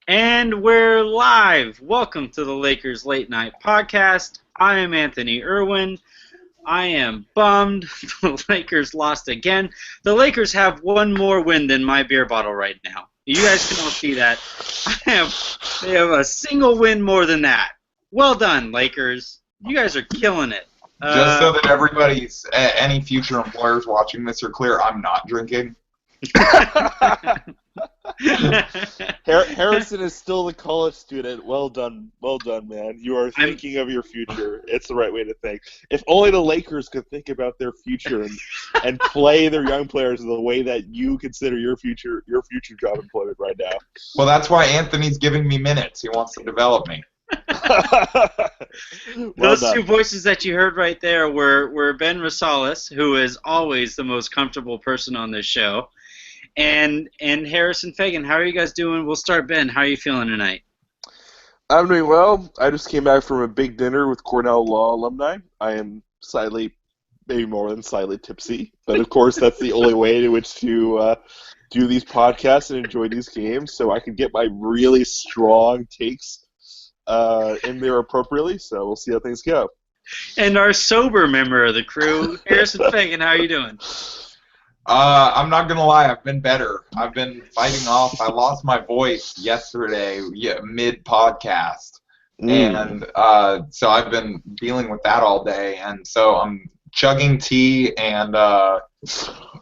And we're live. Welcome to the Lakers Late Night Podcast. I am Anthony Irwin. I am bummed. The Lakers lost again. The Lakers have one more win than my beer bottle right now. You guys can all see that. They have a single win more than that. Well done, Lakers. You guys are killing it. Just so that everybody's, any future employers watching this are clear, I'm not drinking. Harrison is still a college student. Well done, man. You are thinking of your future. It's the right way to think. If only the Lakers could think about their future and play their young players in the way that you consider your future job employment right now. Well, that's why Anthony's giving me minutes. He wants to develop me. Those two voices that you heard right there were Ben Rosales, who is always the most comfortable person on this show, and Harrison Fagan. How are you guys doing? We'll start, Ben. How are you feeling tonight? I'm doing well. I just came back from a big dinner with Cornell Law alumni. I am slightly, maybe more than slightly tipsy, but of course that's the only way in which to do these podcasts and enjoy these games, so I can get my really strong takes in there appropriately, so we'll see how things go. And our sober member of the crew, Harrison Fagan, how are you doing? I'm not going to lie, I've been better. I've been fighting off. I lost my voice yesterday, mid-podcast, and so I've been dealing with that all day, and so I'm chugging tea and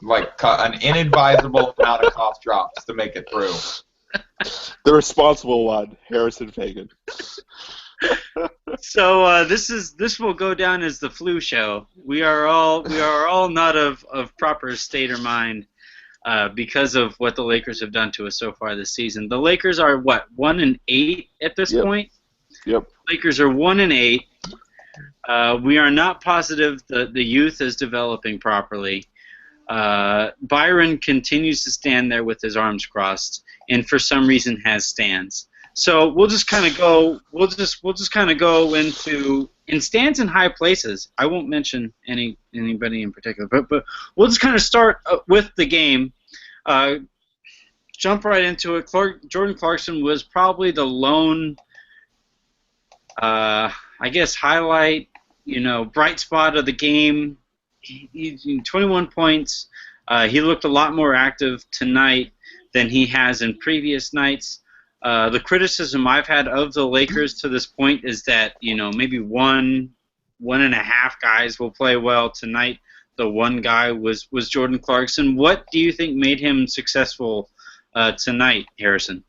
like an inadvisable amount of cough drops to make it through. The responsible one, Harrison Fagan. So this will go down as the flu show. We are all not of proper state or mind because of what the Lakers have done to us so far this season. The Lakers are what, 1-8 at this point? Yep. Lakers are 1-8. We are not positive the youth is developing properly. Byron continues to stand there with his arms crossed, and for some reason has stands. So we'll just kind of go. We'll just kind of go into stands in high places. I won't mention anybody in particular, but we'll just kind of start with the game. Jump right into it. Jordan Clarkson was probably the lone, I guess, highlight, bright spot of the game. He's 21 points. He looked a lot more active tonight than he has in previous nights. The criticism I've had of the Lakers to this point is that, maybe one and a half guys will play well tonight. The one guy was Jordan Clarkson. What do you think made him successful tonight, Harrison?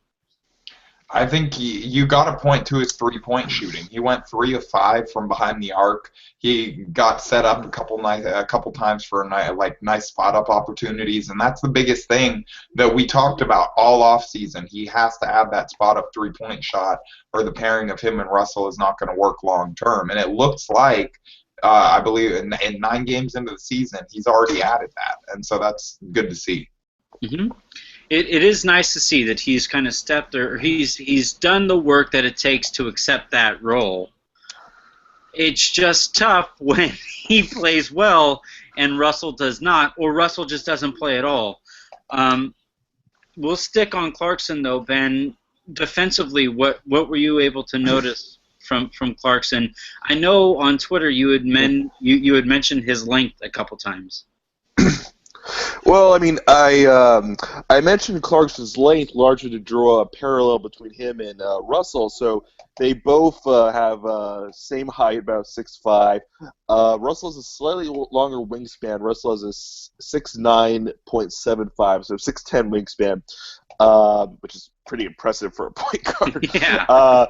I think you got to point to his three-point shooting. He went 3 of 5 from behind the arc. He got set up a couple times for nice spot-up opportunities, and that's the biggest thing that we talked about all offseason. He has to add that spot-up three-point shot, or the pairing of him and Russell is not going to work long-term. And it looks like, I believe, in 9 games into the season, he's already added that, and so that's good to see. Mm-hmm. It is nice to see that he's kind of stepped, or he's done the work that it takes to accept that role. It's just tough when he plays well and Russell does not, or Russell just doesn't play at all. We'll stick on Clarkson though, Ben. Defensively, what were you able to notice from Clarkson? I know on Twitter you had mentioned his length a couple times. Well, I mean, I mentioned Clarkson's length largely to draw a parallel between him and Russell. So they both have same height, about 6'5". Russell has a slightly longer wingspan. Russell has a 6'9.75", so 6'10" wingspan, which is pretty impressive for a point guard. Yeah.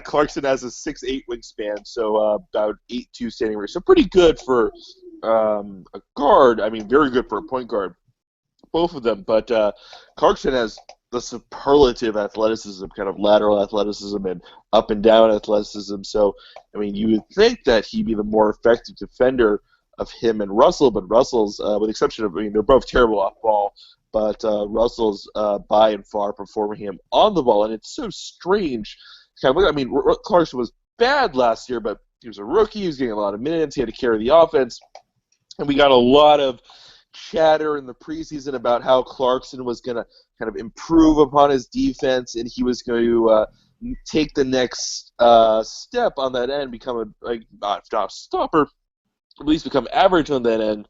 Clarkson has a 6'8" wingspan, so about 8'2" standing range. So pretty good for a guard. I mean, very good for a point guard, both of them. But Clarkson has the superlative athleticism, kind of lateral athleticism and up and down athleticism. So, I mean, you would think that he'd be the more effective defender of him and Russell, but Russell's, with the exception of, I mean, they're both terrible off ball, but Russell's by and far performing him on the ball, and it's so strange. Kind of, I mean, Clarkson was bad last year, but he was a rookie. He was getting a lot of minutes. He had to carry the offense, and we got a lot of chatter in the preseason about how Clarkson was going to kind of improve upon his defense and he was going to take the next step on that end, become not a stopper, at least become average on that end.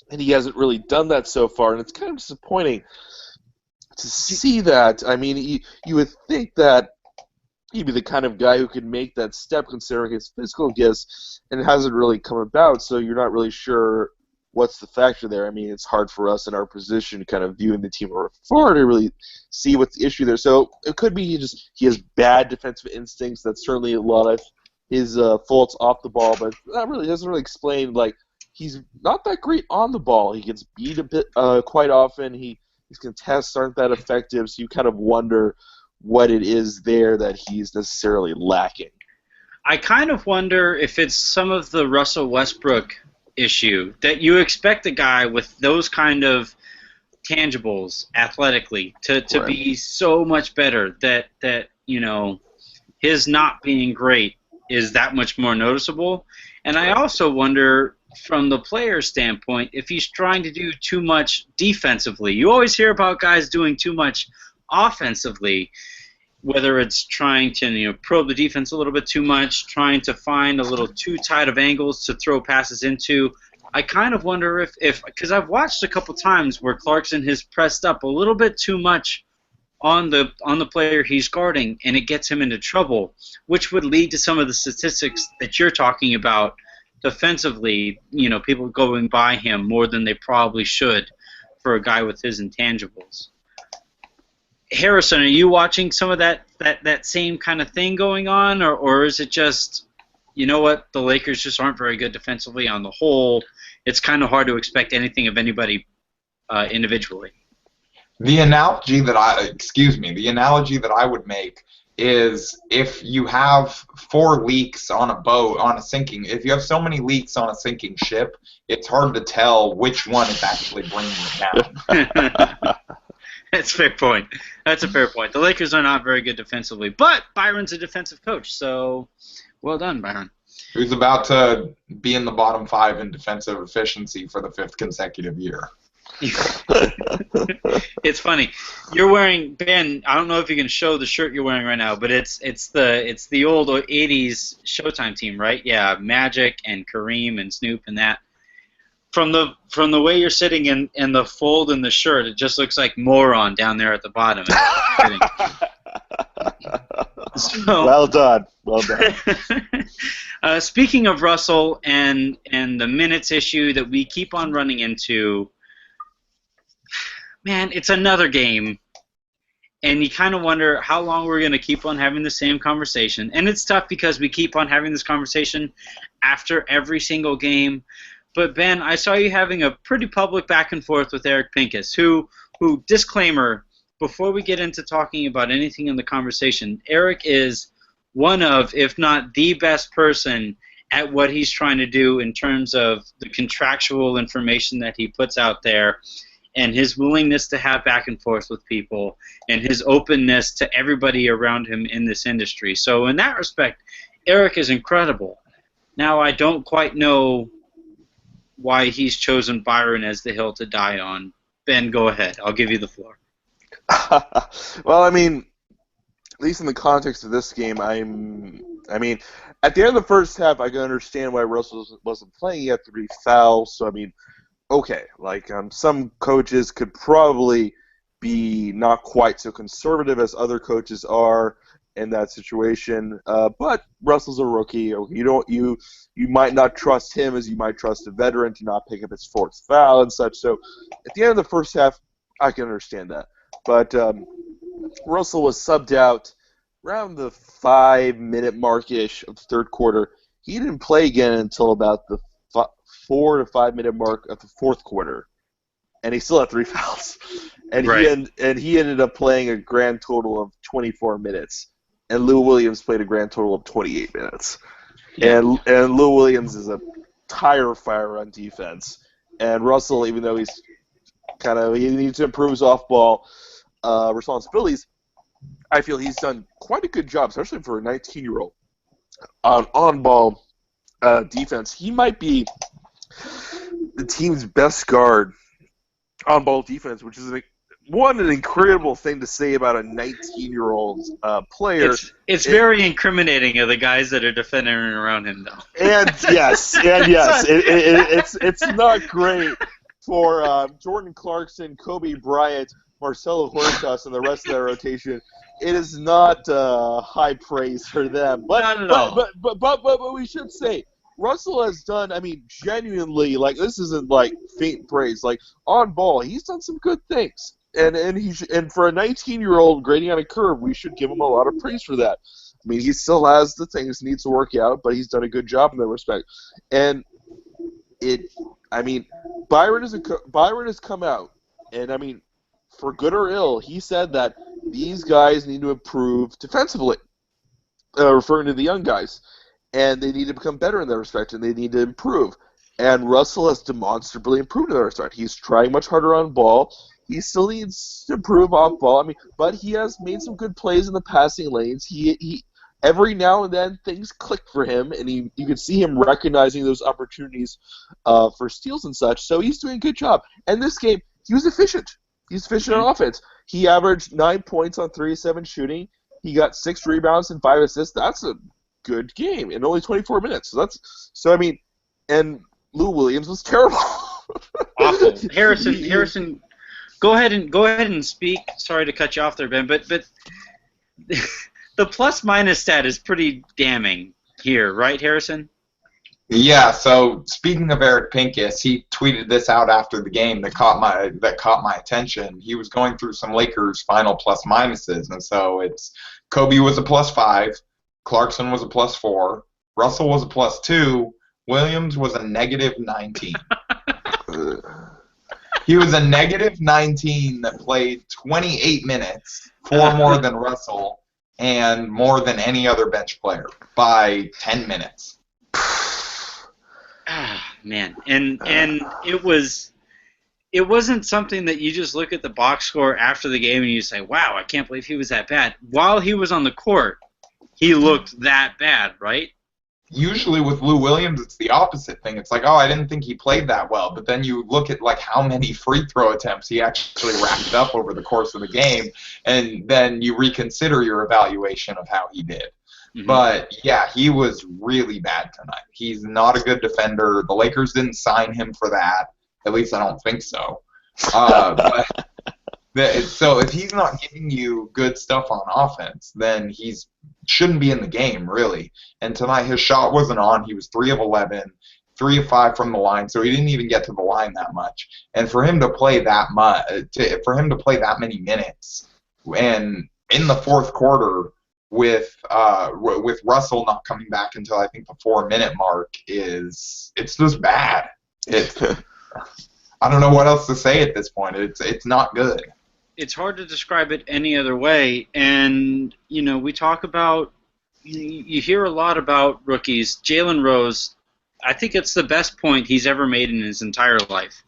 And he hasn't really done that so far, and it's kind of disappointing to see that. I mean, you would think that he'd be the kind of guy who could make that step considering his physical gifts, and it hasn't really come about, so you're not really sure what's the factor there. I mean, it's hard for us in our position kind of viewing the team from afar to really see what's the issue there. So it could be he has bad defensive instincts. That's certainly a lot of his faults off the ball, but that really doesn't really explain, like, he's not that great on the ball. He gets beat a bit quite often. His contests aren't that effective, so you kind of wonder what it is there that he's necessarily lacking. I kind of wonder if it's some of the Russell Westbrook issue, that you expect a guy with those kind of tangibles athletically to Right. be so much better that his not being great is that much more noticeable. And I also wonder, from the player standpoint, if he's trying to do too much defensively. You always hear about guys doing too much offensively, whether it's trying to probe the defense a little bit too much, trying to find a little too tight of angles to throw passes into. I kind of wonder if because I've watched a couple times where Clarkson has pressed up a little bit too much on the player he's guarding, and it gets him into trouble, which would lead to some of the statistics that you're talking about defensively, people going by him more than they probably should for a guy with his intangibles. Harrison, are you watching some of that same kind of thing going on, or is it just, the Lakers just aren't very good defensively on the whole? It's kind of hard to expect anything of anybody individually. The analogy that I would make is if you have 4 leaks on a boat, if you have so many leaks on a sinking ship, it's hard to tell which one is actually bringing it down. That's a fair point. That's a fair point. The Lakers are not very good defensively, but Byron's a defensive coach, so well done, Byron. Who's about to be in the bottom 5 in defensive efficiency for the 5th consecutive year. It's funny. You're wearing, Ben, I don't know if you can show the shirt you're wearing right now, but it's the old 80s Showtime team, right? Yeah, Magic and Kareem and Snoop and that. From the way you're sitting in the fold in the shirt, it just looks like moron down there at the bottom. So, Well done. Speaking of Russell and the minutes issue that we keep on running into, man, it's another game, and you kind of wonder how long we're going to keep on having the same conversation. And it's tough because we keep on having this conversation after every single game. But, Ben, I saw you having a pretty public back and forth with Eric Pincus, who disclaimer, before we get into talking about anything in the conversation, Eric is one of, if not the best person at what he's trying to do in terms of the contractual information that he puts out there, and his willingness to have back and forth with people, and his openness to everybody around him in this industry. So in that respect, Eric is incredible. Now, I don't quite know why he's chosen Byron as the hill to die on. Ben, go ahead. I'll give you the floor. Well, I mean, at least in the context of this game, at the end of the first half, I can understand why Russell wasn't playing. He had 3 fouls, so, okay, some coaches could probably be not quite so conservative as other coaches are in that situation. But Russell's a rookie. You might not trust him as you might trust a veteran to not pick up his 4th foul and such. So at the end of the first half, I can understand that. But Russell was subbed out around the 5-minute mark-ish of the third quarter. He didn't play again until about the 4 to 5 minute mark of the fourth quarter, and he still had 3 fouls. And right. he ended up playing a grand total of 24 minutes, and Lou Williams played a grand total of 28 minutes. Yeah. And Lou Williams is a tire fire on defense, and Russell, even though he needs to improve his off-ball responsibilities, I feel he's done quite a good job, especially for a 19-year-old on-ball defense. He might be the team's best guard on-ball defense, which is an incredible thing to say about a 19-year-old player. It's very incriminating of the guys that are defending around him, though. Yes, it's not great for Jordan Clarkson, Kobe Bryant, Marcelo Huertas, and the rest of that rotation. It is not high praise for them, Not at all. But we should say Russell has done. I mean, genuinely, like, this isn't like faint praise. Like, on ball, he's done some good things, and for a 19-year-old grading on a curve, we should give him a lot of praise for that. I mean, he still has the things he needs to work out, but he's done a good job in that respect. And Byron has come out, and I mean, for good or ill, he said that these guys need to improve defensively, referring to the young guys, and they need to become better in that respect, and they need to improve. And Russell has demonstrably improved in that respect. He's trying much harder on ball. He still needs to improve off ball. I mean, but he has made some good plays in the passing lanes. He every now and then things click for him, and you can see him recognizing those opportunities for steals and such. So he's doing a good job. And this game, he was efficient. He's efficient on offense. He averaged 9 points on 3 of 7 shooting. He got 6 rebounds and 5 assists. That's a good game in only 24 minutes. And Lou Williams was terrible. Awful. Harrison, go ahead and speak. Sorry to cut you off there, Ben, but the plus-minus stat is pretty damning here, right, Harrison? Yeah, so speaking of Eric Pincus, he tweeted this out after the game that caught my attention. He was going through some Lakers final plus minuses, and so it's Kobe was a +5, Clarkson was a +4, Russell was a +2, Williams was a -19. He was a -19 that played 28 minutes, 4 more than Russell, and more than any other bench player by 10 minutes. Ah, man, and it wasn't something that you just look at the box score after the game and you say, "Wow, I can't believe he was that bad." While he was on the court, he looked that bad, right? Usually with Lou Williams, it's the opposite thing. It's like, oh, I didn't think he played that well. But then you look at like how many free throw attempts he actually racked up over the course of the game, and then you reconsider your evaluation of how he did. Mm-hmm. But yeah, he was really bad tonight. He's not a good defender. The Lakers didn't sign him for that. At least I don't think so. So if he's not giving you good stuff on offense, then he shouldn't be in the game, really. And tonight his shot wasn't on. He was 3 of 11, 3 of 5 from the line, so he didn't even get to the line that much. And for him to play that many minutes, and in the fourth quarter with Russell not coming back until I think the 4-minute mark, it's just bad. I don't know what else to say at this point. It's not good. It's hard to describe it any other way. And, we talk about, you hear a lot about rookies. Jalen Rose, I think it's the best point he's ever made in his entire life.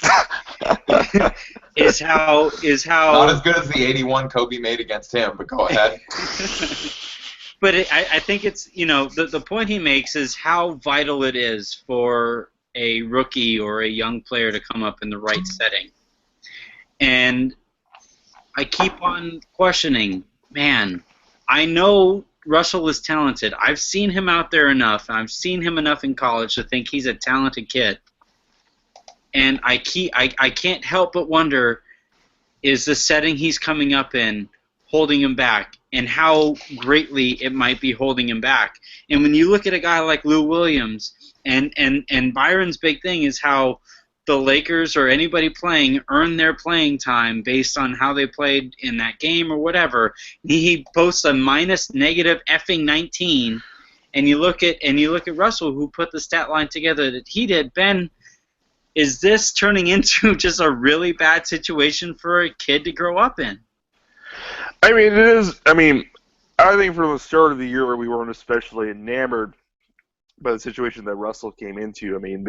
is how not as good as the 81 Kobe made against him, but go ahead. But I think it's, the point he makes is how vital it is for a rookie or a young player to come up in the right setting. And I keep on questioning, man, I know Russell is talented. I've seen him out there enough, and I've seen him enough in college to think he's a talented kid. And I can't help but wonder, is the setting he's coming up in holding him back, and how greatly it might be holding him back. And when you look at a guy like Lou Williams, and Byron's big thing is how the Lakers or anybody playing earn their playing time based on how they played in that game or whatever. He posts a -19, and you look at Russell, who put the stat line together that he did. Ben, is this turning into just a really bad situation for a kid to grow up in? I mean, it is. I mean, I think from the start of the year we weren't especially enamored by the situation that Russell came into. I mean,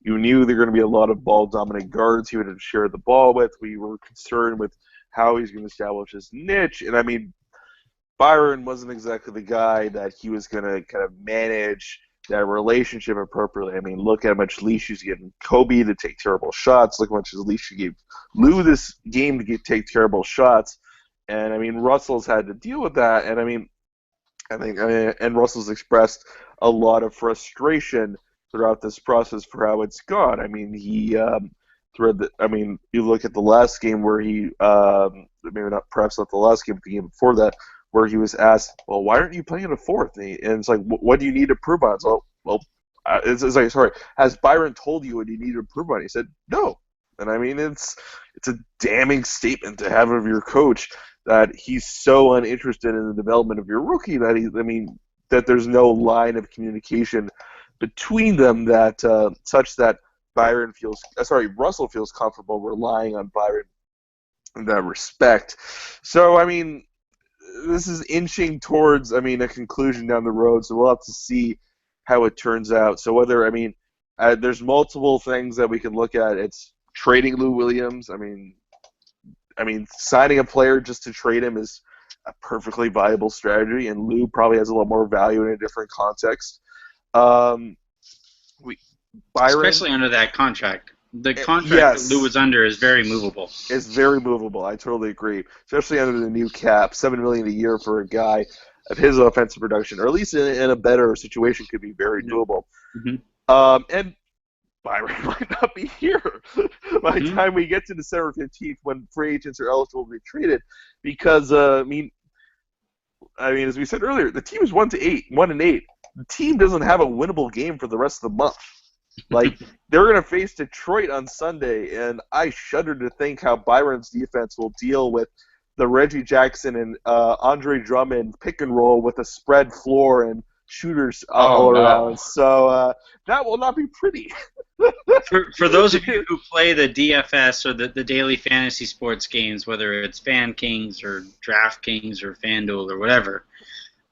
you knew there were going to be a lot of ball-dominant guards he would have shared the ball with. We were concerned with how he's going to establish his niche. And, I mean, Byron wasn't exactly the guy that he was going to kind of manage that relationship appropriately. I mean, look at how much leash he's given Kobe to take terrible shots. Look how much leash he gave Lou this game to take terrible shots. And, I mean, Russell's had to deal with that. And, I mean, and Russell's expressed a lot of frustration throughout this process for how it's gone. I mean, you look at the last game where he, maybe not, perhaps not the last game, but the game before that, where he was asked, well, why aren't you playing in a fourth? And it's like, what do you need to improve on? So, it's like, sorry, has Byron told you what you need to improve on? He said, no. And I mean, it's a damning statement to have of your coach that he's so uninterested in the development of your rookie that there's no line of communication between them that such that Russell feels comfortable relying on Byron in that respect. So, I mean, this is inching towards, a conclusion down the road, so we'll have to see how it turns out. So there's multiple things that we can look at. It's trading Lou Williams. Signing a player just to trade him is a perfectly viable strategy, and Lou probably has a lot more value in a different context. Byron, especially under that contract. The contract that Lou was under is very movable. It's very movable. I totally agree. Especially under the new cap, $7 million a year for a guy of his offensive production, or at least in a better situation, could be very doable. Mm-hmm. And Byron might not be here by the time we get to December 15th when free agents are eligible to be traded, because as we said earlier, the team is 1-8. The team doesn't have a winnable game for the rest of the month. Like, they're going to face Detroit on Sunday, and I shudder to think how Byron's defense will deal with the Reggie Jackson and Andre Drummond pick and roll with a spread floor and shooters all around. So that will not be pretty. For those of you who play the DFS or the daily fantasy sports games, whether it's Fan Kings or DraftKings or FanDuel or whatever,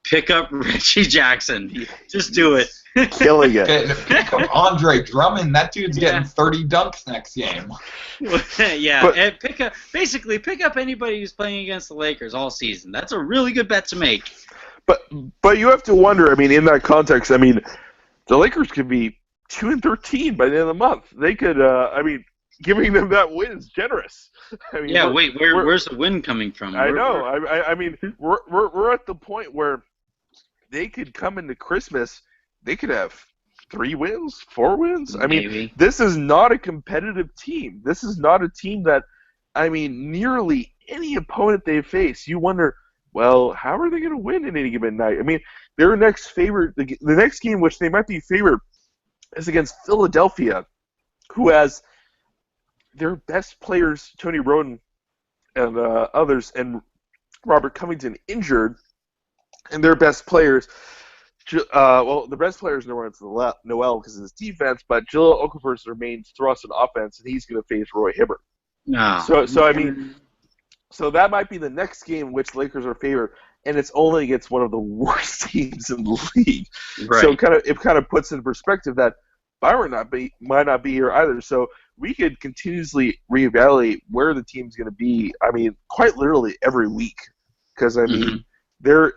pick up Reggie Jackson. Just do it. Killing it. Pick up Andre Drummond. That dude's getting 30 dunks next game. And pick up anybody who's playing against the Lakers all season. That's a really good bet to make. But you have to wonder, in that context, the Lakers could be 2-13 by the end of the month. They could, giving them that win is generous. Where's the win coming from? We're at the point where they could come into Christmas, they could have 3 wins, 4 wins. Maybe. This is not a competitive team. This is not a team that, nearly any opponent they face, you wonder, well, how are they going to win in any given night? Their next favorite, the next game which they might be favored is against Philadelphia, who has their best players, Tony Roden and others, and Robert Covington injured, and their best players, the best players are Noel because of his defense, but Jahlil Okafor is their main thrust in offense, and he's going to face Roy Hibbert. No. So that might be the next game in which the Lakers are favored, and it's only against one of the worst teams in the league. Right. So it kind of puts in perspective that Byron might not be here either. So we could continuously reevaluate where the team's going to be. Quite literally every week, because they're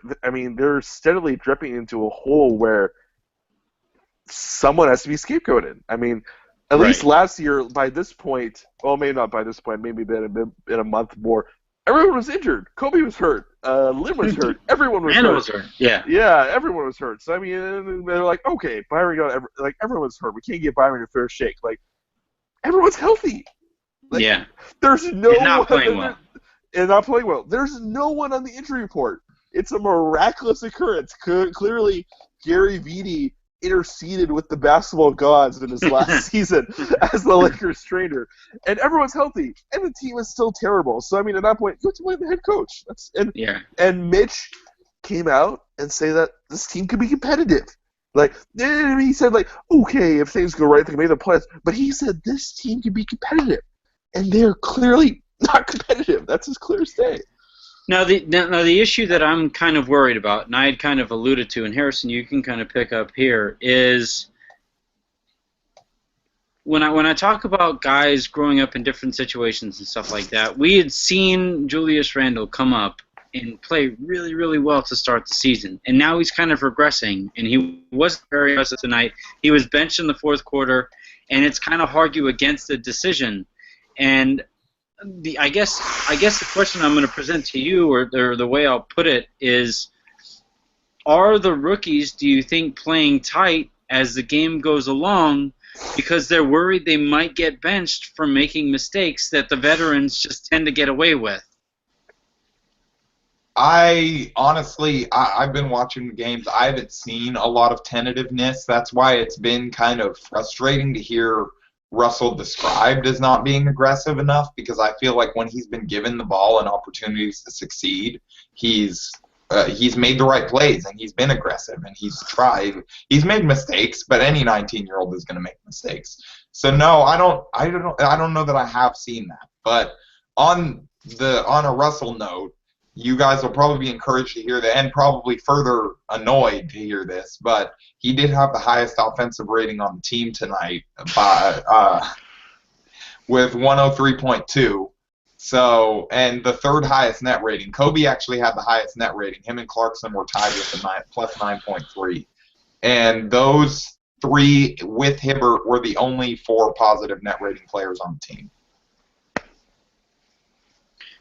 steadily dripping into a hole where someone has to be scapegoated. At least last year, by this point, well, maybe not by this point, maybe in a month more, everyone was injured. Kobe was hurt. Lynn was hurt. Everyone was hurt. Was hurt. Yeah. Yeah, everyone was hurt. So, they're like, okay, Byron everyone's hurt. We can't give Byron a fair shake. Like, everyone's healthy. There's no one. Not playing well. And not playing well. There's no one on the injury report. It's a miraculous occurrence. Clearly, Gary Vitti interceded with the basketball gods in his last season as the Lakers trainer, and everyone's healthy, and the team is still terrible. So at that point, you have to blame the head coach. And Mitch came out and say that this team could be competitive. He said okay, if things go right, they can make the playoffs. But he said this team can be competitive, and they're clearly not competitive. That's as clear as day. Now the issue that I'm kind of worried about, and I had kind of alluded to, and Harrison, you can kind of pick up here, is when I talk about guys growing up in different situations and stuff like that, we had seen Julius Randle come up and play really, really well to start the season. And now he's kind of regressing, and he wasn't very aggressive tonight. He was benched in the fourth quarter, and it's kind of hard you against the decision. And I guess the question I'm going to present to you, or the way I'll put it, is, are the rookies, do you think, playing tight as the game goes along because they're worried they might get benched for making mistakes that the veterans just tend to get away with? I've been watching the games. I haven't seen a lot of tentativeness. That's why it's been kind of frustrating to hear Russell described as not being aggressive enough, because I feel like when he's been given the ball and opportunities to succeed, he's made the right plays and he's been aggressive and he's tried. He's made mistakes, but any 19-year-old is going to make mistakes. So no, I don't know that I have seen that. But on a Russell note, you guys will probably be encouraged to hear that, and probably further annoyed to hear this, but he did have the highest offensive rating on the team tonight with 103.2. So, and the third highest net rating. Kobe actually had the highest net rating. Him and Clarkson were tied with the plus 9.3. And those three with Hibbert were the only 4 positive net rating players on the team.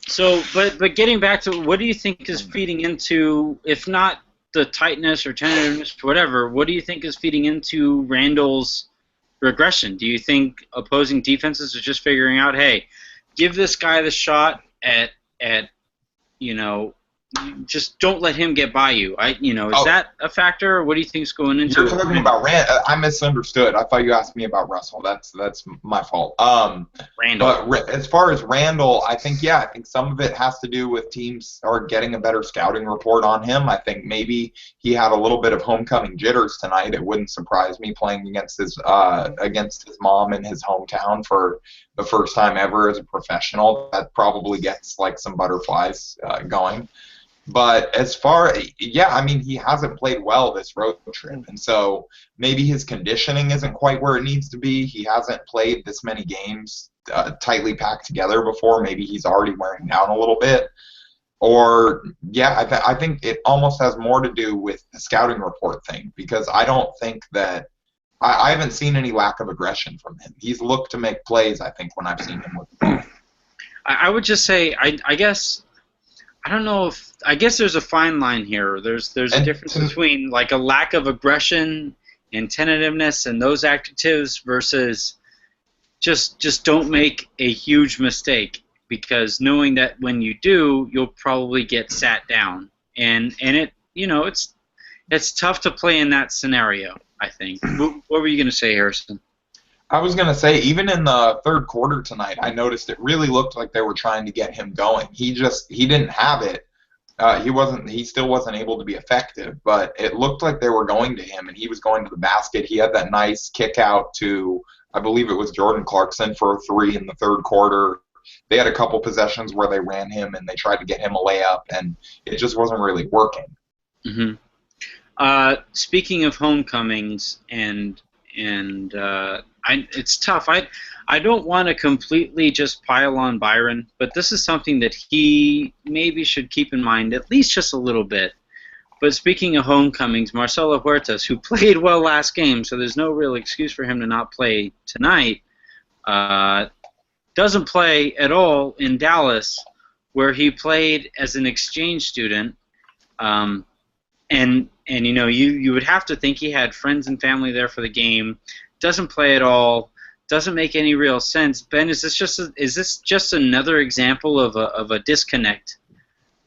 So, but getting back to, what do you think is feeding into, if not the tightness or tentativeness or whatever, what do you think is feeding into Randall's regression? Do you think opposing defenses are just figuring out, hey, give this guy the shot at just don't let him get by you? Is that a factor, or what do you think is going into it? You're talking about Randall. I misunderstood. I thought you asked me about Russell. That's my fault. Randall. But as far as Randall, I think some of it has to do with teams are getting a better scouting report on him. I think maybe he had a little bit of homecoming jitters tonight. It wouldn't surprise me, playing against his mom in his hometown for the first time ever as a professional. That probably gets like some butterflies going. But as far, he hasn't played well this road trip, and so maybe his conditioning isn't quite where it needs to be. He hasn't played this many games tightly packed together before. Maybe he's already wearing down a little bit. Or, I think it almost has more to do with the scouting report thing, because I don't think that I haven't seen any lack of aggression from him. He's looked to make plays, I think, when I've seen him with the ball. I would just say, I guess, I don't know if, I guess there's a fine line here. There's a difference between like a lack of aggression and tentativeness and those adjectives versus just don't make a huge mistake, because knowing that when you do, you'll probably get sat down, and it's tough to play in that scenario, I think. What were you going to say, Harrison? I was going to say, even in the third quarter tonight, I noticed it really looked like they were trying to get him going. He didn't have it. He still wasn't able to be effective, but it looked like they were going to him, and he was going to the basket. He had that nice kick out to, I believe it was Jordan Clarkson, for a 3 in the third quarter. They had a couple possessions where they ran him and they tried to get him a layup, and it just wasn't really working. Mm-hmm. Speaking of homecomings, and it's tough. I don't want to completely just pile on Byron, but this is something that he maybe should keep in mind, at least just a little bit. But speaking of homecomings, Marcelo Huertas, who played well last game, so there's no real excuse for him to not play tonight, doesn't play at all in Dallas, where he played as an exchange student. And you would have to think he had friends and family there for the game. Doesn't play at all. Doesn't make any real sense. Ben, is this just another example of a disconnect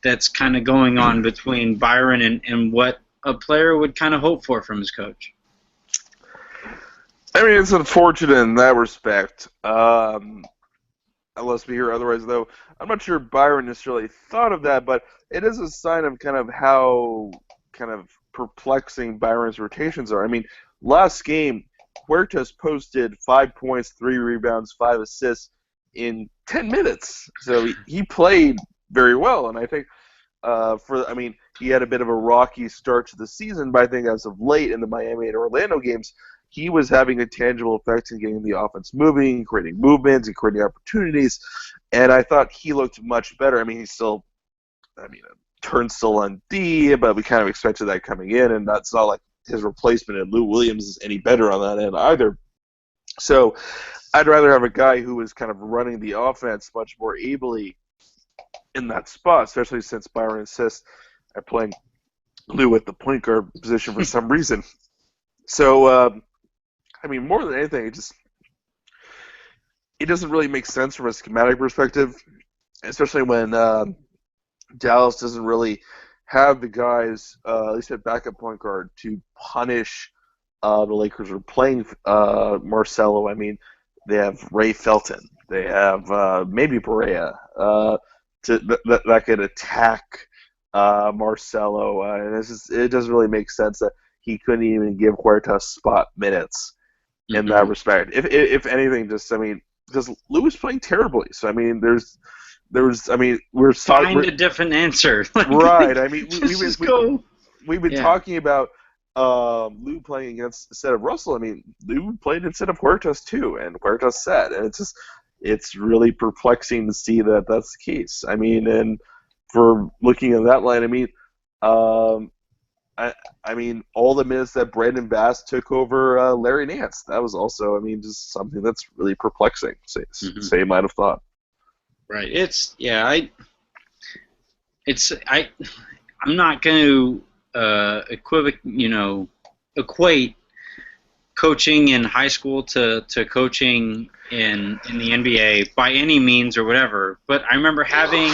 that's kind of going on between Byron and what a player would kind of hope for from his coach? I mean, it's unfortunate in that respect. Unless we hear otherwise, though, I'm not sure Byron necessarily thought of that, but it is a sign of kind of how kind of perplexing Byron's rotations are. I mean, last game, Huertas posted 5 points, 3 rebounds, 5 assists in 10 minutes. So he played very well, and I think he had a bit of a rocky start to the season, but I think as of late in the Miami and Orlando games, he was having a tangible effect in getting the offense moving, creating movements, and creating opportunities, and I thought he looked much better. I mean, he's still, Turnstile on D, but we kind of expected that coming in, and that's not like his replacement in Lou Williams is any better on that end either. So I'd rather have a guy who is kind of running the offense much more ably in that spot, especially since Byron insists at playing Lou at the point guard position for some reason. So, I mean, more than anything, it doesn't really make sense from a schematic perspective, especially when Dallas doesn't really have the guys, at least at backup point guard, to punish the Lakers are playing Marcelo. I mean, they have Ray Felton. They have maybe Berea that could attack Marcelo. And it doesn't really make sense that he couldn't even give Huertas spot minutes in that respect. If anything, because Lou was playing terribly. So, I mean, we're find a different answer. Right. I mean, we've been Yeah. talking about Lou playing instead of Russell. I mean, Lou played instead of Huertas too, and Huertas sat, and it's really perplexing to see that that's the case. I mean, and for looking at that line, I mean, I mean, all the minutes that Brandon Bass took over Larry Nance, that was also, I mean, just something that's really perplexing. Say might have thought. Right. I'm not going to equate coaching in high school to coaching in the NBA by any means or whatever. But I remember having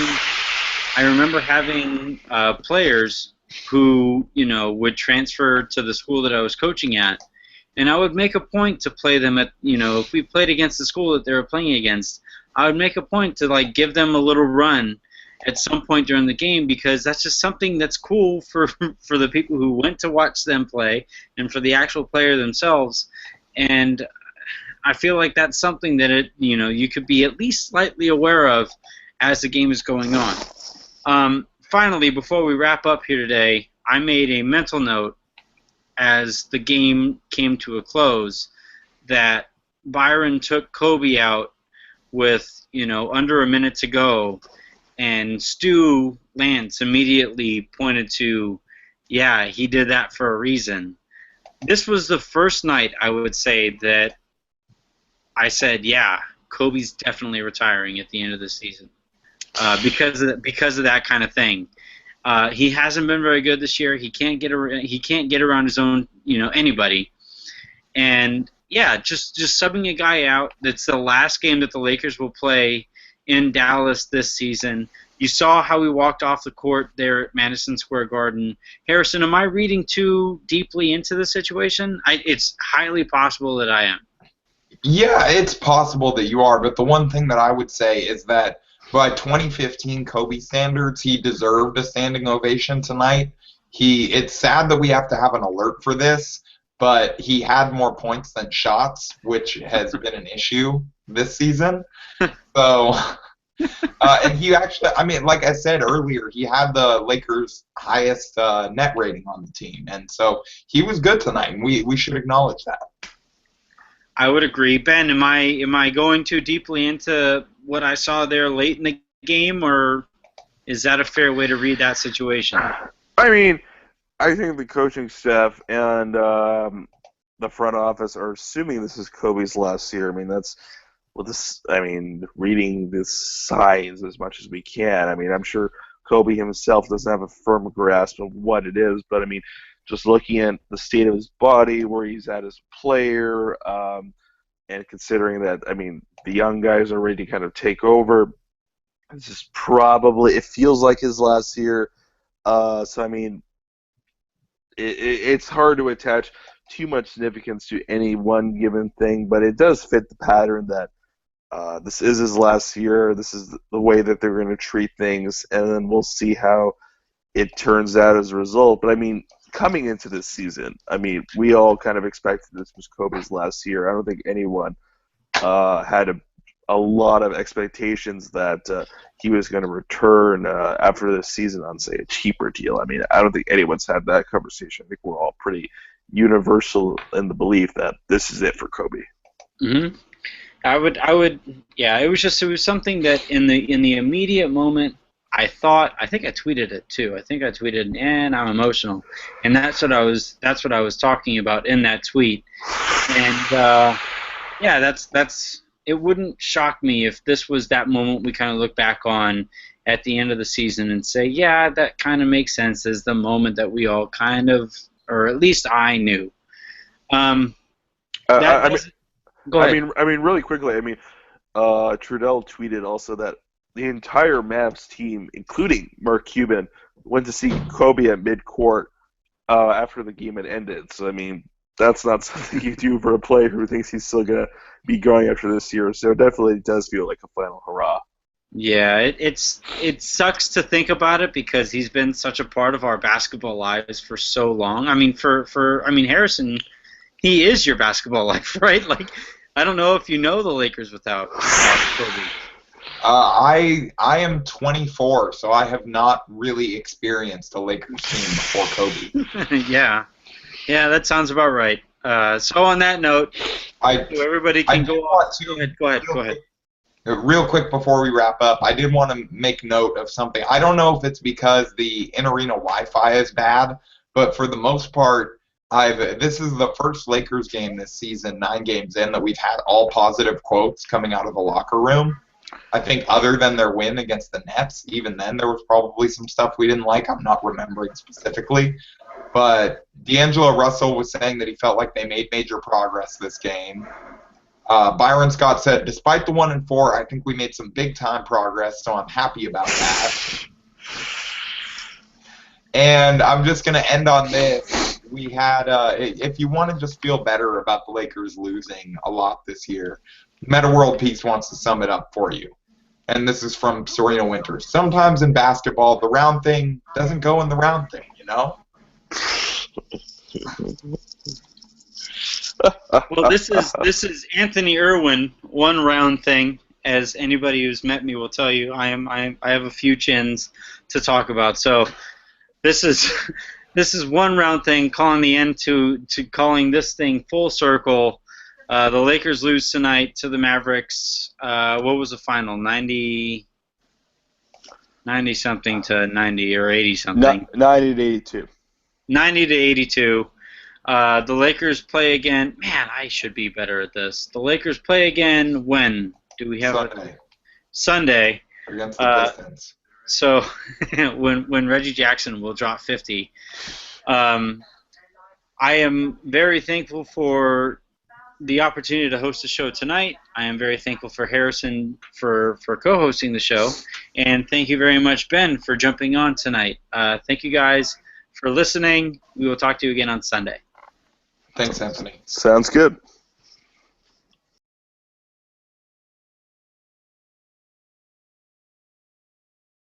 players who would transfer to the school that I was coaching at, and I would make a point to play them at if we played against the school that they were playing against, I would make a point to give them a little run at some point during the game, because that's just something that's cool for the people who went to watch them play and for the actual player themselves. And I feel like that's something that you could be at least slightly aware of as the game is going on. Finally, before we wrap up here today, I made a mental note as the game came to a close that Byron took Kobe out with under a minute to go, and Stu Lance immediately pointed to, yeah, he did that for a reason. This was the first night I would say that I said, yeah, Kobe's definitely retiring at the end of the season because of that kind of thing. He hasn't been very good this year. He can't get around his own anybody, and yeah, just subbing a guy out. That's the last game that the Lakers will play in Dallas this season. You saw how he walked off the court there at Madison Square Garden. Harrison, am I reading too deeply into the situation? It's highly possible that I am. Yeah, it's possible that you are, but the one thing that I would say is that by 2015 Kobe standards, he deserved a standing ovation tonight. It's sad that we have to have an alert for this, but he had more points than shots, which has been an issue this season. So, and he actually, I mean, like I said earlier, he had the Lakers' highest net rating on the team, and so he was good tonight, and we should acknowledge that. I would agree. Ben, am I going too deeply into what I saw there late in the game, or is that a fair way to read that situation? I mean, I think the coaching staff and the front office are assuming this is Kobe's last year. I mean, reading the signs as much as we can. I mean, I'm sure Kobe himself doesn't have a firm grasp of what it is, but I mean, just looking at the state of his body, where he's at as a player, and considering that, I mean, the young guys are ready to kind of take over, this is probably, it feels like his last year. So, I mean, it's hard to attach too much significance to any one given thing, but it does fit the pattern that this is his last year. This is the way that they're going to treat things, and then we'll see how it turns out as a result. But, I mean, coming into this season, I mean, we all kind of expected this was Kobe's last year. I don't think anyone had a lot of expectations that he was going to return after this season on, say, a cheaper deal. I mean, I don't think anyone's had that conversation. I think we're all pretty universal in the belief that this is it for Kobe. Mm-hmm. I would, yeah. It was something that in the immediate moment, I think I tweeted it too. I think I tweeted, and I'm emotional, and that's what I was talking about in that tweet. And yeah, that's. It wouldn't shock me if this was that moment we kind of look back on at the end of the season and say, yeah, that kind of makes sense as the moment that we all kind of, or at least I knew. Go ahead. Really quickly. Trudell tweeted also that the entire Mavs team, including Mark Cuban, went to see Kobe at midcourt after the game had ended. So that's not something you do for a player who thinks he's still gonna be going after this year. So it definitely does feel like a final hurrah. Yeah, it sucks to think about it because he's been such a part of our basketball lives for so long. Harrison, he is your basketball life, right? Like, I don't know if you know the Lakers without Kobe. I am 24, so I have not really experienced a Lakers team before Kobe. Yeah, that sounds about right. So on that note, everybody can go off. Go ahead. Real quick before we wrap up, I did want to make note of something. I don't know if it's because the in-arena Wi-Fi is bad, but for the most part, this is the first Lakers game this season, 9 games in, that we've had all positive quotes coming out of the locker room. I think other than their win against the Nets, even then there was probably some stuff we didn't like. I'm not remembering specifically. But D'Angelo Russell was saying that he felt like they made major progress this game. Byron Scott said, despite the 1-4, I think we made some big-time progress, so I'm happy about that. And I'm just going to end on this. We had, if you want to just feel better about the Lakers losing a lot this year, Meta World Peace wants to sum it up for you. And this is from Serena Winters. Sometimes in basketball, the round thing doesn't go in the round thing, you know? Well, this is Anthony Irwin, one round thing. As anybody who's met me will tell you, I have a few chins to talk about. So this is one round thing, calling the end to calling this thing full circle. The Lakers lose tonight to the Mavericks. What was the final? 90 something to 90 or 80 something. 90 to 82. 90 to 82. The Lakers play again. Man, I should be better at this. The Lakers play again when? Do we have Sunday against the Pistons. So when Reggie Jackson will drop 50. I am very thankful for the opportunity to host the show tonight. I am very thankful for Harrison for co-hosting the show, and thank you very much, Ben, for jumping on tonight. Thank you guys for listening. We will talk to you again on Sunday. Thanks, Anthony. Sounds good.